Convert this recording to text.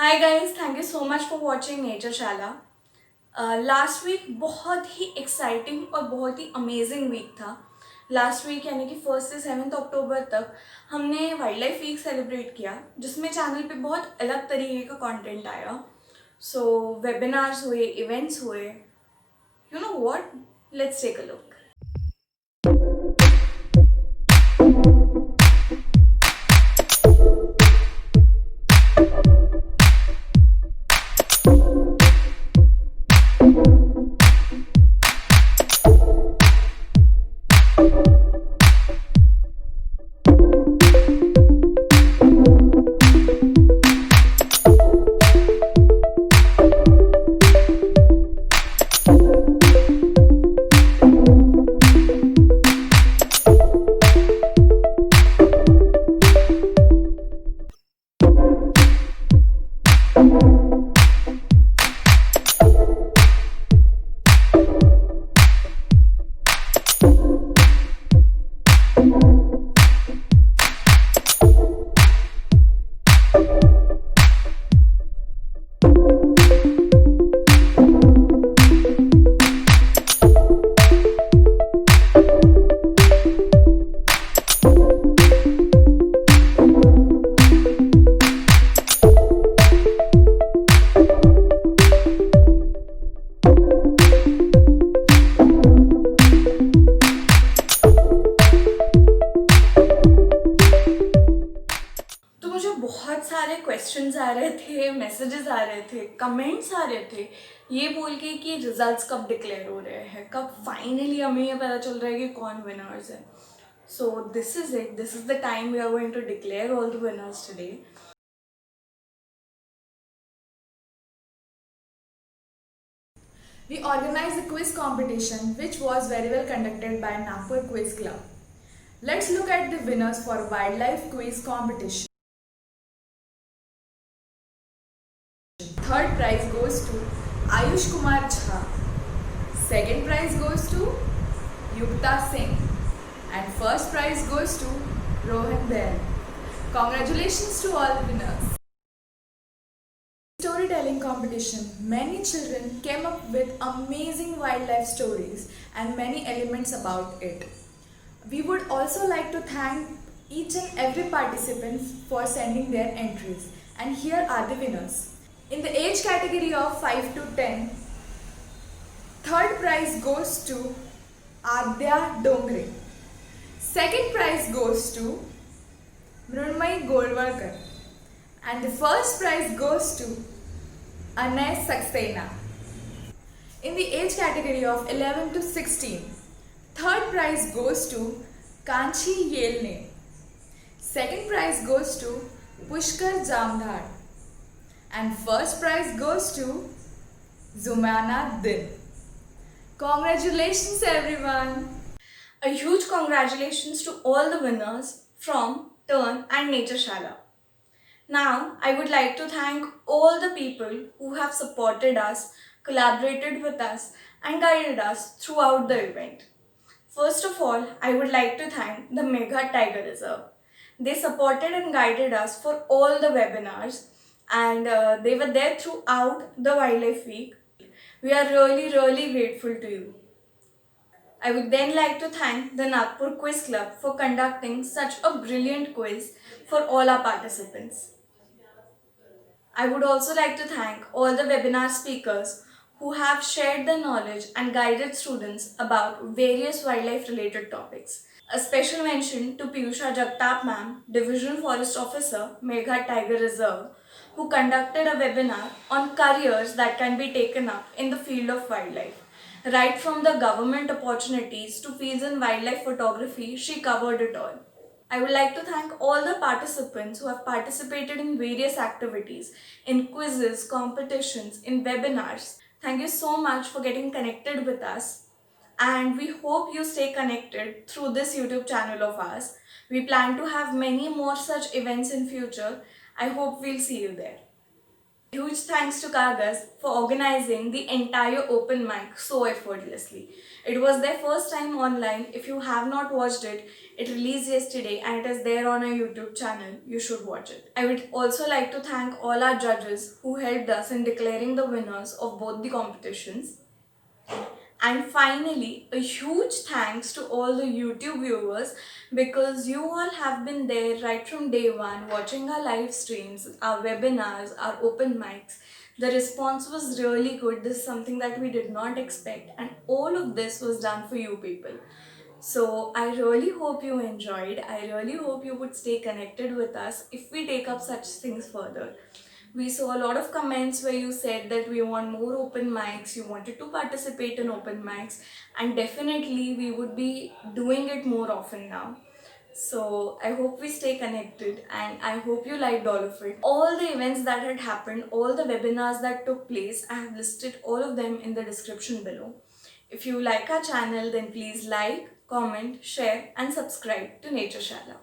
Hi guys, thank you so much for watching nature शाला। Last week बहुत ही exciting और बहुत ही अमेजिंग वीक था। लास्ट वीक यानी कि 1 से 7 अक्टूबर तक हमने वाइल्ड लाइफ वीक सेलिब्रेट किया, जिसमें चैनल पे बहुत अलग तरीके का कंटेंट आया। सो वेबिनार्स हुए, इवेंट्स हुए। You know what, let's take a look. तो मुझे बहुत सारे क्वेश्चंस आ रहे थे, मैसेजेस आ रहे थे, कमेंट्स आ रहे थे, ये बोल के कि रिजल्ट्स कब डिक्लेयर हो रहे हैं, कब फाइनली हमें ये पता चल रहा है कि कौन विनर्स है। So this is it, this is the time we are going to declare all the winners today. We organized a quiz competition which was very well conducted by Nagpur Quiz Club. Let's look at the winners for wildlife quiz competition. Third prize goes to Ayush Kumar Jha. Second prize goes to Yukta Singh. And first prize goes to Rohan Bain. Congratulations to all the winners. Storytelling competition. Many children came up with amazing wildlife stories and many elements about it. We would also like to thank each and every participant for sending their entries. And here are the winners. In the age category of 5 to 10, third prize goes to Adya Dongre. Second prize goes to Mrunmay Golwalkar. And the first prize goes to Anay Saxena. In the age category of 11 to 16, third prize goes to Kanchi Yelne. Second prize goes to Pushkar Jamdar. And first prize goes to Zumana Din. Congratulations everyone! A huge congratulations to all the winners from Turn and Nature Shala. Now, I would like to thank all the people who have supported us, collaborated with us, and guided us throughout the event. First of all, I would like to thank the Megha Tiger Reserve. They supported and guided us for all the webinars, and they were there throughout the Wildlife Week. We are really grateful to you. I would then like to thank the Nagpur Quiz Club for conducting such a brilliant quiz for all our participants. I would also like to thank all the webinar speakers who have shared their knowledge and guided students about various wildlife related topics. A special mention to Piyusha Jagtap ma'am, Division Forest Officer, Megha Tiger Reserve, who conducted a webinar on careers that can be taken up in the field of wildlife. Right from the government opportunities to fields in wildlife photography, she covered it all. I would like to thank all the participants who have participated in various activities, in quizzes, competitions, in webinars. Thank you so much for getting connected with us, and we hope you stay connected through this YouTube channel of ours. We plan to have many more such events in future. I hope we'll see you there. Huge thanks to Kagas for organizing the entire open mic so effortlessly. It was their first time online. If you have not watched it, it released yesterday and it is there on our YouTube channel. You should watch it. I would also like to thank all our judges who helped us in declaring the winners of both the competitions. And finally, a huge thanks to all the YouTube viewers because you all have been there right from day one watching our live streams, our webinars, our open mics. The response was really good. This is something that we did not expect, and all of this was done for you people. So, I really hope you enjoyed. I really hope you would stay connected with us if we take up such things further. We saw a lot of comments where you said that we want more open mics, you wanted to participate in open mics, and definitely we would be doing it more often now. So I hope we stay connected and I hope you liked all of it. All the events that had happened, all the webinars that took place, I have listed all of them in the description below. If you like our channel, then please like, comment, share and subscribe to Nature Shala.